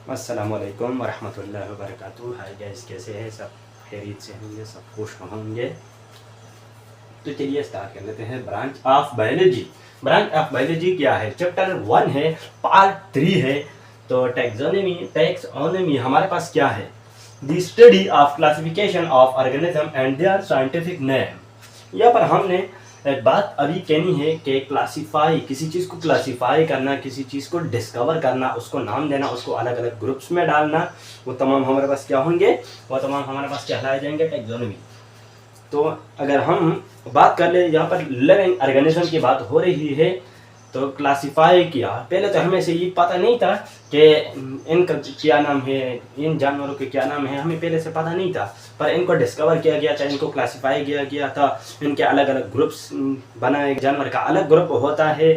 अस्सलामुअलैकुम वरहमतुल्लाहि वबरकातुहू। Hi guys, कैसे हैं सब? खैरियत से होंगे, सब खुश होंगे। तो चलिए स्टार्ट कर लेते हैं। Branch of biology. Branch of biology क्या है? चैप्टर 1 है, पार्ट 3 है। तो टैक्सोनॉमी हमारे पास क्या है? The study of classification of organism and their scientific name. यहाँ पर हमने एक बात अभी कहनी है कि क्लासीफाई, किसी चीज़ को क्लासीफाई करना, किसी चीज़ को डिस्कवर करना, उसको नाम देना, उसको अलग अलग ग्रुप्स में डालना, वो तमाम हमारे पास क्या होंगे? वो तमाम हमारे पास कहलाए जाएंगे टैक्सोनॉमी। तो अगर हम बात कर ले, यहाँ पर लिविंग ऑर्गेनिज्म की बात हो रही है, तो क्लासीफाई किया। पहले तो हमें से ये पता नहीं था कि इनका क्या नाम है, इन जानवरों के क्या नाम है, हमें पहले से पता नहीं था। पर इनको डिस्कवर किया गया था, इनको क्लासीफाई किया गया था, इनके अलग अलग ग्रुप्स बनाए। जानवर का अलग ग्रुप होता है,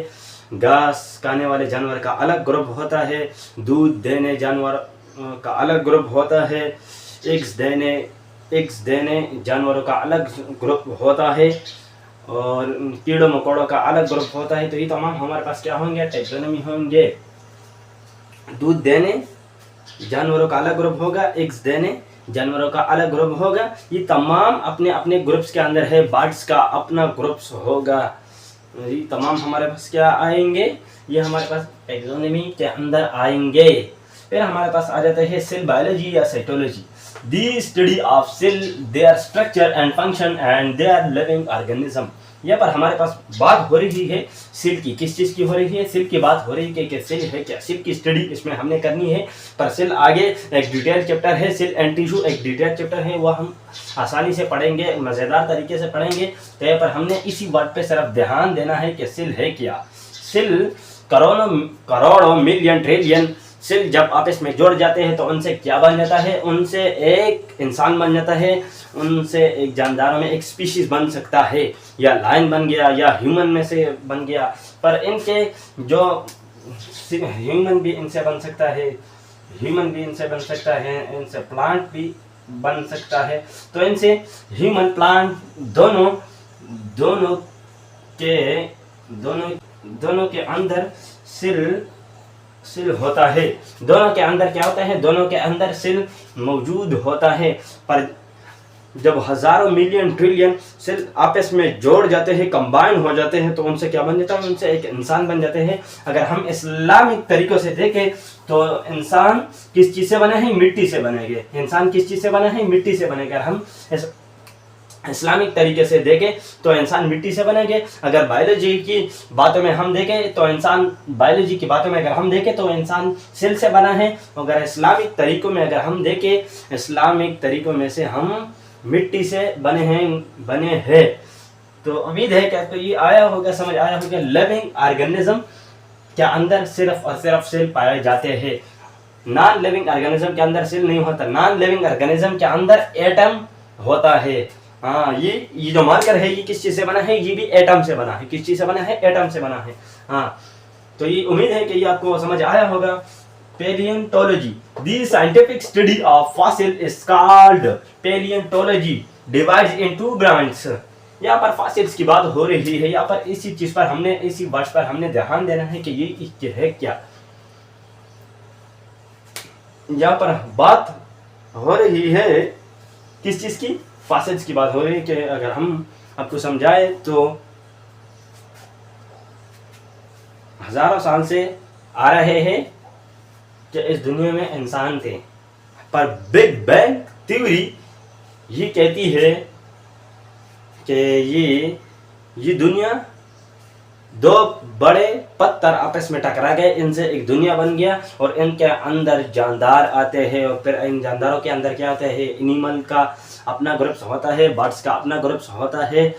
घास खाने वाले जानवर का अलग ग्रुप होता है, दूध देने जानवर का अलग ग्रुप होता है, एग्स देने जानवरों का अलग ग्रुप होता है, और कीड़ों मकोड़ों का अलग ग्रुप होता है। तो ये तमाम हमारे पास क्या होंगे? टैक्सोनॉमी होंगे। दूध देने जानवरों का अलग ग्रुप होगा, एग्स देने जानवरों का अलग ग्रुप होगा। ये तमाम अपने अपने ग्रुप्स के अंदर है। बर्ड्स का अपना ग्रुप्स होगा। ये तमाम हमारे पास क्या आएंगे? ये हमारे पास टैक्सोनॉमी के अंदर आएंगे। फिर हमारे पास आ जाता है सेल बायोलॉजी या cytology. The study of cell, their structure and function and their living organism. यहाँ पर हमारे पास बात हो रही है सेल की। किस चीज़ की हो रही है? सेल की बात हो रही है कि सेल है क्या। सेल की स्टडी इसमें हमने करनी है। पर सेल आगे एक डिटेल चैप्टर है, सेल एंड टिश्यू एक डिटेल चैप्टर है, वह हम आसानी से पढ़ेंगे, मज़ेदार तरीके से पढ़ेंगे। तो यहाँ पर हमने इसी वर्ड पे सिर्फ ध्यान देना है कि सेल है क्या। सेल करोड़ों मिलियन ट्रिलियन सेल जब आपस में जुड़ जाते हैं तो उनसे क्या बन जाता है? उनसे एक इंसान बन जाता है, उनसे एक जानदारों में एक स्पीशीज बन सकता है, या लायन बन गया, या ह्यूमन में से बन गया। पर इनके जो ह्यूमन भी इनसे बन सकता है, इनसे प्लांट भी बन सकता है। तो इनसे ह्यूमन प्लांट दोनों के अंदर सेल होता है। दोनों के अंदर क्या होता है? दोनों के अंदर सेल मौजूद होता है। पर जब हजारों मिलियन ट्रिलियन सेल आपस में जोड़ जाते हैं, कंबाइन हो जाते हैं, तो उनसे क्या बन जाता है? उनसे एक इंसान बन जाते हैं। अगर हम इस्लामिक तरीकों से देखें तो इंसान किस चीज़ से बना है? मिट्टी से बनेंगे। इंसान किस चीज़ से बना है? मिट्टी से बनेगा। हम इस्लामिक तरीके से देखें तो इंसान मिट्टी से बनेंगे। अगर बायोलॉजी की बातों में हम देखें तो इंसान सेल से बना है। अगर इस्लामिक तरीकों में अगर हम देखें, इस्लामिक तरीकों में से हम मिट्टी से बने हैं। तो उम्मीद है कि आपको ये समझ आया होगा। लिविंग ऑर्गेनिज्म के अंदर सिर्फ और सिर्फ सेल पाए जाते हैं। नॉन लिविंग ऑर्गेनिज्म के अंदर सेल नहीं होता। नॉन लिविंग ऑर्गेनिज्म के अंदर एटम होता है। हाँ, ये जो मार्कर है ये किस चीज़ से बना है? ये भी एटम से बना है। किस चीज़ से बना है? एटम से बना है। हाँ, तो ये उम्मीद है कि ये आपको समझ आया होगा। Palaeontology, the scientific study of fossil is called palaeontology, divides into branch. यहाँ पर फॉसिल्स की बात हो रही है। यहाँ पर इसी चीज़ पर इसी वर्ड पर हमने ध्यान देना है कि ये है क्या। यहाँ पर बात हो रही है किस चीज़ की? फॉसिल्स की बात हो रही है। कि अगर हम आपको समझाए तो हजारों साल से आ रहे हैं कि इस दुनिया में इंसान थे। पर बिग बैंग थ्योरी ये कहती है कि ये दुनिया दो बड़े पत्थर आपस में टकरा गए, इनसे एक दुनिया बन गया, और इनके अंदर जानदार आते हैं। और फिर इन जानदारों के अंदर क्या होता है? एनिमल का अपना ग्रुप्स होता है, बर्ड्स का अपना ग्रुप्स होता है,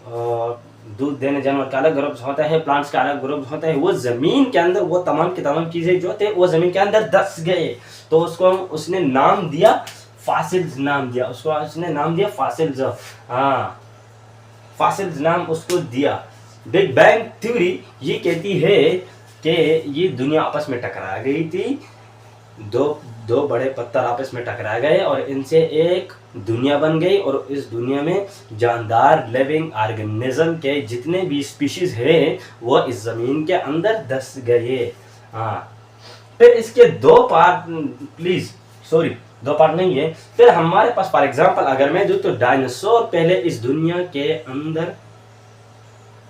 और दूध देने जानवर का अलग ग्रुप्स होता है, प्लांट्स का अलग ग्रुप्स होता है। वो ज़मीन के अंदर वो तमाम की तमाम चीज़ें जो थे वो ज़मीन के अंदर दस गए। तो उसने नाम दिया फॉसिल्स, हाँ, फॉसिल्स नाम उसको दिया। बिग बैंग थ्योरी ये कहती है कि ये दुनिया आपस में टकरा गई थी। दो बड़े पत्थर आपस में टकरा गए और इनसे एक दुनिया बन गई, और इस दुनिया में जानदार लिविंग ऑर्गेनिज्म के जितने भी स्पीशीज हैं वो इस ज़मीन के अंदर धस गए। हाँ, फिर इसके दो पार्ट, प्लीज सॉरी, दो पार्ट नहीं है। फिर हमारे पास फॉर एग्जांपल अगर मैं दूं तो डायनासोर पहले इस दुनिया के अंदर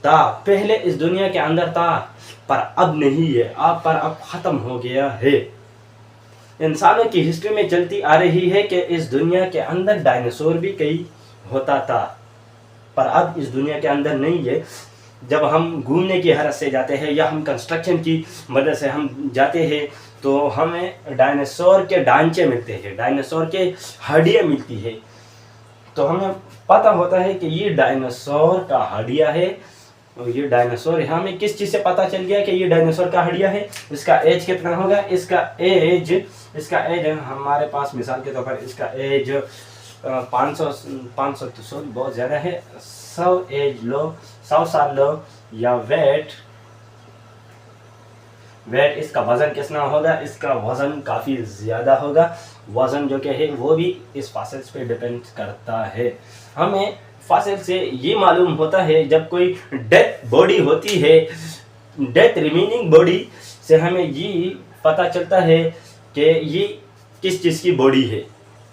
था, पहले इस दुनिया के अंदर था, पर अब नहीं है, अब खत्म हो गया है। इंसानों की हिस्ट्री में चलती आ रही है कि इस दुनिया के अंदर डायनासोर भी कई होता था, पर अब इस दुनिया के अंदर नहीं है। जब हम घूमने की हरत से जाते हैं या हम कंस्ट्रक्शन की मदद से हम जाते हैं तो हमें डायनासोर के ढांचे मिलते हैं, डायनासोर के हड्डियाँ मिलती है, तो हमें पता होता है कि ये डायनासोर का हड्डियाँ है। और ये डायनासोर है, हमें किस चीज़ से पता चल गया कि ये डायनासोर का हड्डियाँ है? इसका एज कितना होगा? इसका एज हमारे पास मिसाल के तौर पर इसका एज 500 तो सॉरी बहुत ज़्यादा है, 100 साल लो, या वेट इसका वज़न कितना होगा? इसका वज़न काफ़ी ज़्यादा होगा। वज़न जो क्या है वो भी इस फॉसिल्स पे डिपेंड करता है। हमें फॉसिल से ये मालूम होता है जब कोई डेथ बॉडी होती है, डेथ रिमेनिंग बॉडी से हमें ये पता चलता है कि ये किस चीज़ की बॉडी है।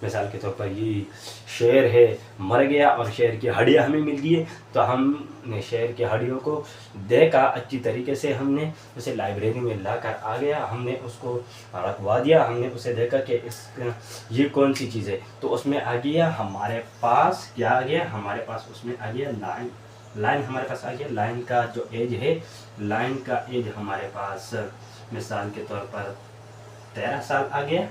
मिसाल के तौर पर ये शेर है, मर गया और शेर की हड्डियाँ हमें मिल गई, तो हमने शेर की हड्डियों को देखा अच्छी तरीके से, हमने उसे लाइब्रेरी में ला कर आ गया, हमने उसको रखवा दिया, हमने उसे देखा कि ये कौन सी चीज़ है, तो उसमें आ गया हमारे पास क्या आ गया? हमारे पास उसमें आ गया लाइन हमारे पास आ गया। लाइन का जो एज है, लाइन का एज हमारे पास मिसाल के तौर पर 13 साल आ गया,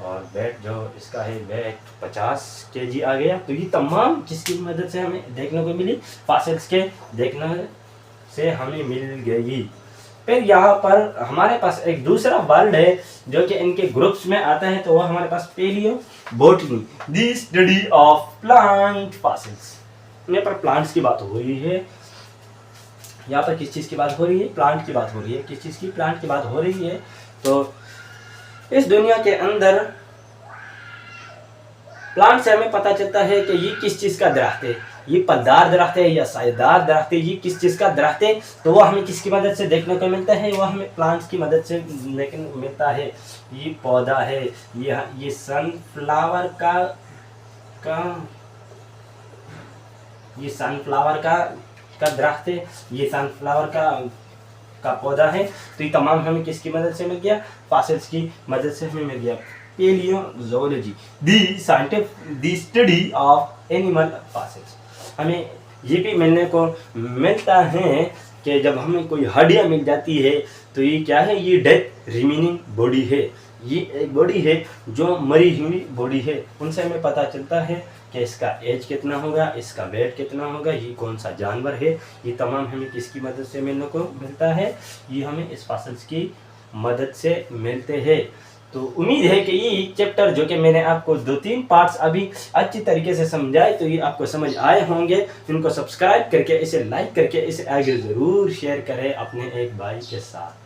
और वेट जो इसका है वेट 50 kg आ गया। तो ये तमाम जिसकी मदद से हमें देखने को मिली, फॉसिल्स के देखने से हमें मिल गई। फिर यहाँ पर हमारे पास एक दूसरा वर्ड है जो कि इनके ग्रुप्स में आता है, तो वह हमारे पास palaeobotany, the study of plant fossils. यहाँ पर प्लांट्स की बात हो रही है, यहाँ पर किस चीज़ की बात हो रही है? प्लांट की बात हो रही है। किस चीज़ की? प्लांट की बात हो रही है। तो इस दुनिया के अंदर प्लांट से हमें पता चलता है कि ये किस चीज़ का दरख्त है, ये पलदार दरख्त है या सायेदार दरख्त है, ये किस चीज़ का दरख्त है। तो वो हमें किसकी मदद से देखने को मिलता है? वो हमें प्लांट्स की मदद से देखने को मिलता है। ये पौधा है, ये सनफ्लावर का दरख्त है, ये सनफ्लावर का पौधा है। तो ये तमाम हमें किसकी मदद से मिल गया? फॉसिल्स की मदद से हमें मिल गया। Palaeozoology, the study of animal fossils. हमें ये भी मिलने को मिलता है कि जब हमें कोई हड्डियाँ मिल जाती है तो ये क्या है? ये डेथ रिमेनिंग बॉडी है, ये एक बॉडी है जो मरी हुई बॉडी है। उनसे हमें पता चलता है कि इसका एज कितना होगा, इसका वेट कितना होगा, ये कौन सा जानवर है। ये तमाम हमें किसकी मदद से मिलने को मिलता है? ये हमें इस फॉसिल्स की मदद से मिलते हैं। तो उम्मीद है कि ये चैप्टर जो कि मैंने आपको 2-3 पार्ट्स अभी अच्छी तरीके से समझाए, तो ये आपको समझ आए होंगे। इनको सब्सक्राइब करके, इसे लाइक करके, इसे आगे ज़रूर शेयर करें अपने एक भाई के साथ।